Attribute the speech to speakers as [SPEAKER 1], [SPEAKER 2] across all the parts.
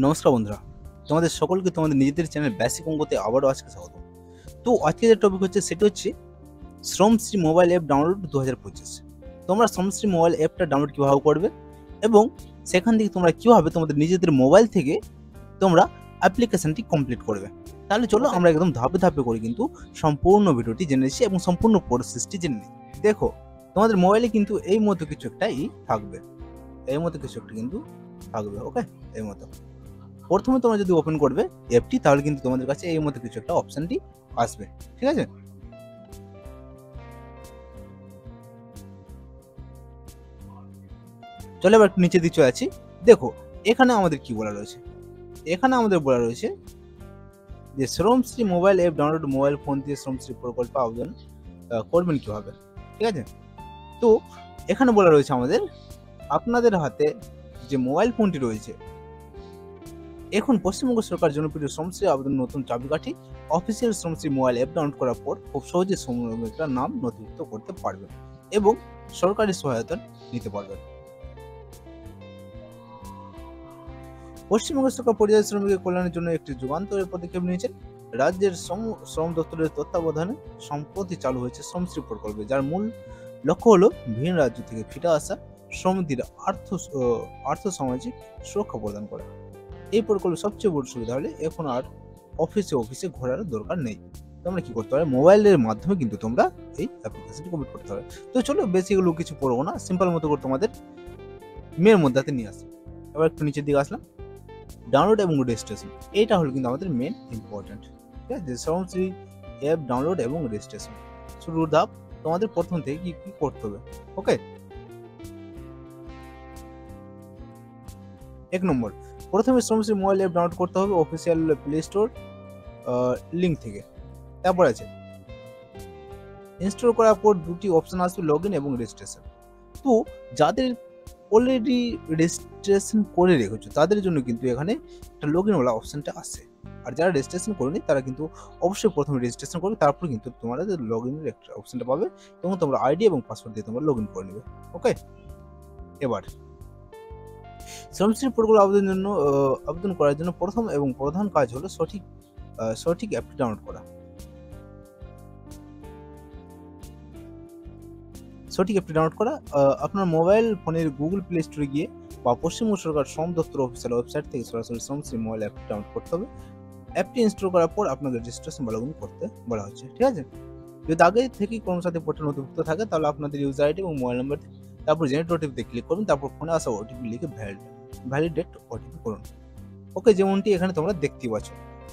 [SPEAKER 1] নমস্কার বন্ধুরা, তোমাদের সকলকে তোমাদের নিজেদের চ্যানেল বেসিক অঙ্কতে আবারও আজকে স্বাগত। তো আজকে যে টপিক হচ্ছে সেটা হচ্ছে শ্রমশ্রী মোবাইল অ্যাপ ডাউনলোড 2025। তোমরা শ্রমশ্রী মোবাইল অ্যাপটা ডাউনলোড কীভাবে করবে এবং সেখান থেকে তোমরা কীভাবে তোমাদের নিজেদের মোবাইল থেকে তোমরা অ্যাপ্লিকেশনটি কমপ্লিট করবে। তাহলে চলো আমরা একদম ধাপে ধাপে করে কিন্তু সম্পূর্ণ ভিডিওটি জেনে নিচ্ছি এবং সম্পূর্ণ প্রসেসটি জেনে নিই। দেখো, তোমাদের মোবাইলে কিন্তু এই মতো কিছু একটাই থাকবে, এই মতো কিছু একটা কিন্তু থাকবে। ওকে, এই মতো প্রথমে তোমরা যদি ওপেন করবে অ্যাপটি, তাহলে কিন্তু তোমাদের কাছে এই মতো কিছু একটা অপশনটি আসবে। ঠিক আছে, চলো এবার নিচে দিকে চলে যাচ্ছি। দেখো এখানে আমাদের কি বলা রয়েছে, এখানে আমাদের বলা রয়েছে যে Shramashree mobile app download, mobile phone দিয়ে শ্রমশ্রী প্রকল্পে আবেদন করবেন কিভাবে। ঠিক আছে, তো এখানে বলা রয়েছে আমাদের আপনাদের হাতে যে মোবাইল ফোনটি রয়েছে, এখন পশ্চিমবঙ্গ সরকার জনপ্রিয় শ্রমশ্রী আবেদন নতুন চাবিকাঠি official Shramashree mobile app download করার পর খুব সহজে শ্রমিকরা নাম নথিভুক্ত করতে পারবেন এবং সরকারি সহায়তা নিতে পারবেন। পশ্চিমবঙ্গ সরকার পরিযায়ী শ্রমিকের কল্যাণের জন্য একটি যুগান্তরের পদক্ষেপ নিয়েছেন। রাজ্যের শ্রম দপ্তরের তত্ত্বাবধানে সম্প্রতি চালু হয়েছে শ্রমশ্রী প্রকল্প, যার মূল লক্ষ্য হলো ভিন রাজ্য থেকে ফিরে আসা শ্রমিকদের আর্থ সামাজিক সুরক্ষা প্রদান করা। এই প্রকল্পের সবচেয়ে বড় সুবিধা হলে এখন আর অফিসে ঘোরার দরকার নেই। তোমরা কি করতে পারবে, মোবাইলের মাধ্যমে কিন্তু তোমরা এই অ্যাপ্লিকেশনটি কমপ্লিট করতে পারবে। তো চলো বেশি এগুলো কিছু পড়বো না, সিম্পল মতো করে তোমাদের মেয়ের মধ্যে নিয়ে আসি। এবার একটু নিচের দিকে আসলাম, ডাউনলোড এবং রেজিস্ট্রেশন, এইটা হলো কিন্তু আমাদের মেন ইম্পর্টেন্ট। ঠিক আছে, শ্রমশ্রী অ্যাপ ডাউনলোড এবং রেজিস্ট্রেশন শুরুর ধাপ। তোমাদের প্রথম থেকে কি কি করতে হবে। ওকে, 1 নম্বর, প্রথমে শ্রমশ্রী মোবাইল অ্যাপ ডাউনলোড করতে হবে অফিসিয়াল প্লে স্টোর লিঙ্ক থেকে। তারপর আছে ইনস্টল করার পর দুটি অপশন আসবে, লগইন এবং রেজিস্ট্রেশন। তো যাদের অলরেডি রেজিস্ট্রেশন করে রেখেছো তাদের জন্য কিন্তু এখানে একটা লগইন ওয়ালা অপশনটা আসে, আর যারা রেজিস্ট্রেশন করেনি তারা কিন্তু অবশ্যই প্রথমে রেজিস্ট্রেশন করবে, তারপর কিন্তু তোমরা লগইনের একটা অপশনটা পাবে এবং তোমরা আইডি এবং পাসওয়ার্ড দিয়ে তোমরা লগইন করে নেবে। ওকে, এবার শ্রমশ্রী প্রকল্প আবেদন করার জন্য প্রথম এবং প্রধান কাজ হলো সঠিক অ্যাপটি ডাউনলোড করা। সঠিক অ্যাপটি ডাউনলোড করা আপনার মোবাইল ফোনের গুগল প্লে স্টোরে গিয়ে বা পশ্চিমবঙ্গ সরকার শ্রম দপ্তর অফিসিয়াল ওয়েবসাইট থেকে সরাসরি শ্রমশ্রী মোবাইল অ্যাপটি ডাউনলোড করতে হবে। অ্যাপটি ইনস্টল করার পর আপনাকে রেজিস্ট্রেশন বা লগইন করতে বলা হচ্ছে। ঠিক আছে, যদি আগে থেকেই কর্মসাথী পোর্টাল নথিভুক্ত থাকে তাহলে আপনাদের ইউজার আইডি এবং মোবাইল নাম্বার, তারপর জেনারেট ওটিপিতে ক্লিক করুন, তারপর ফোনে আসা ওটিপি লিখে ভ্যালিডেট ওটিপি করুন। ওকে, যেমনটি এখানে তোমরা দেখতেই পাচ্ছ।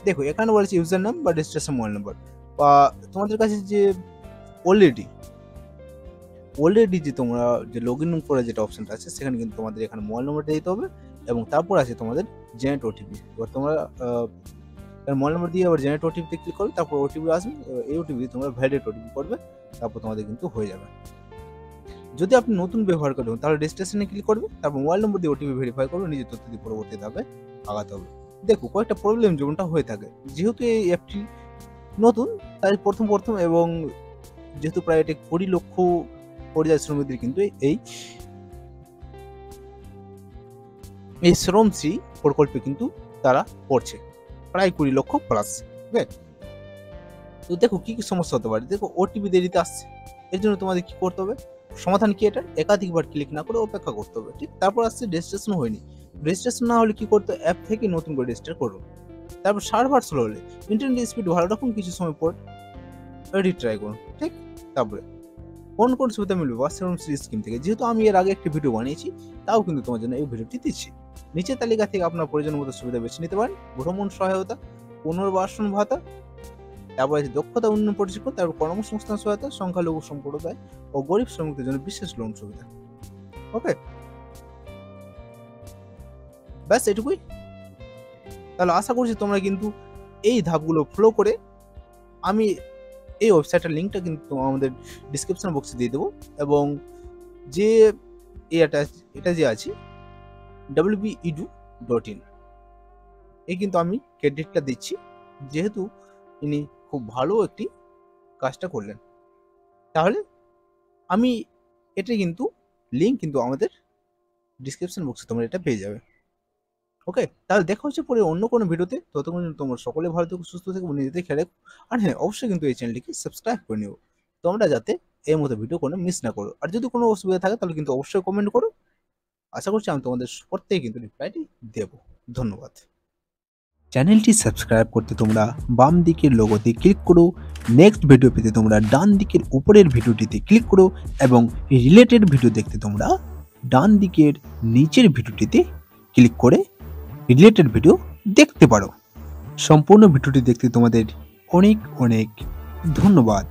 [SPEAKER 1] দেখো এখানে বলেছে ইউজার নাম বা রেজিস্ট্রেশন মোবাইল নাম্বার, বা তোমাদের কাছে যে অলরেডি যে তোমরা যে লগইন করে যেটা অপশনটা আছে সেখানে কিন্তু তোমাদের এখানে মোবাইল নাম্বারটা দিতে হবে এবং তারপর আছে তোমাদের জেনারেট ওটিপি। এবার তোমরা মোবাইল নাম্বার দিয়ে আবার জেনারেট ওটিপিতে ক্লিক করবে, তারপর ওটিপি আসবে, এই ওটিপি দিয়ে তোমরা ভ্যালিডেট ওটিপি করবে, তারপর তোমাদের কিন্তু হয়ে যাবে। যদি আপনি নতুন ব্যবহার করেন তাহলে রেজিস্ট্রেশনে ক্লিক করবে, তারপর মোবাইল নম্বর দিয়ে ওটিপি ভেরিফাই করবে, নিজের তথ্য দিয়ে পরবর্তী ধাপে আগাতে হবে। দেখো কয়েকটা প্রবলেম যেমনটা হয়ে থাকে, যেহেতু এই অ্যাপটি নতুন তাই প্রথম এবং যেহেতু প্রায় এটা 20 লক্ষ পরিযায়ী শ্রমিকদের কিন্তু এই শ্রমশ্রী প্রকল্পে কিন্তু তারা পড়ছে, প্রায় 20 লক্ষ প্লাস। ওকে, তো দেখো কি কি সমস্যা হতে পারে। দেখো ওটিপি দেরিতে আসছে, এর জন্য তোমাদের কি করতে হবে, সমাধান কি এটা, একাধিকবার ক্লিক না করে অপেক্ষা করতে হবে। ঠিক, তারপর আসছে রেজিস্ট্রেশন হয়নি, রেজিস্ট্রেশন না হলে কি করতে, অ্যাপ থেকে নতুন করে রেজিস্টার করুন। তারপর সার্ভার স্লো হলে ইন্টারনেট স্পিড ভালো রাখুন, কিছু সময় পর এডিট ট্রাই করুন। ঠিক, তারপরে কোন সুবিধা মিলবে বা শ্রমশ্রী স্কিম থেকে, যেহেতু আমি এর আগে একটি ভিডিও বানিয়েছি তাও কিন্তু তোমার জন্য এই ভিডিওটি দিচ্ছি। নিচের তালিকা থেকে আপনার প্রয়োজন মতো সুবিধা বেছে নিতে পারেন। ভ্রমণ সহায়তা, পুনর্বাসন ভাতা, তারপর আছে দক্ষতা উন্নয়ন প্রশিক্ষণ, তারপর কর্মসংস্থান সহায়তা, সংখ্যালঘু সম্প্রদায় ও গরিব শ্রমিকদের জন্য বিশেষ লোন সুবিধা। ওকে, ব্যাস এটুকুই। তাহলে আশা করছি তোমরা কিন্তু এই ধাপগুলো ফলো করে, আমি এই ওয়েবসাইটের লিঙ্কটা কিন্তু আমাদের ডিসক্রিপশন বক্সে দিয়ে দেবো, এবং যে এটা যে আছে wbedu.in, এই কিন্তু আমি ক্রেডিটটা দিচ্ছি, যেহেতু ইনি খুব ভালো একটি কাজটা করলেন। তাহলে আমি এটা কিন্তু লিঙ্ক কিন্তু আমাদের ডিসক্রিপশন বক্সে তোমরা এটা পেয়ে যাবে। ওকে? তাহলে দেখা হচ্ছে পরে অন্য কোনো ভিডিওতে। ততক্ষণ তোমরা সকলে ভালো থেকো, সুস্থ থেকো এবং নিজেদের খেয়াল রেখো। আর হ্যাঁ, অবশ্যই কিন্তু এই চ্যানেলটিকে সাবস্ক্রাইব করে নিও। তোমরা যাতে এর মতো ভিডিও কোনো মিস না করো। আর যদি কোনো অসুবিধা থাকে তাহলে কিন্তু অবশ্যই কমেন্ট করো। আশা করছি আমি তোমাদের প্রত্যেকে কিন্তু রিপ্লাইটি দেব। ধন্যবাদ। চ্যানেলটি সাবস্ক্রাইব করতে তোমরা বাম দিকের লোগোতে ক্লিক করো। নেক্সট ভিডিও পেতে তোমরা ডান দিকের উপরের ভিডিওটিতে ক্লিক করো এবং রিলেটেড ভিডিও দেখতে তোমরা ডান দিকের নিচের ভিডিওটিতে ক্লিক করে রিলেটেড ভিডিও দেখতে পারো। সম্পূর্ণ ভিডিওটি দেখতে তোমাদের অনেক অনেক ধন্যবাদ।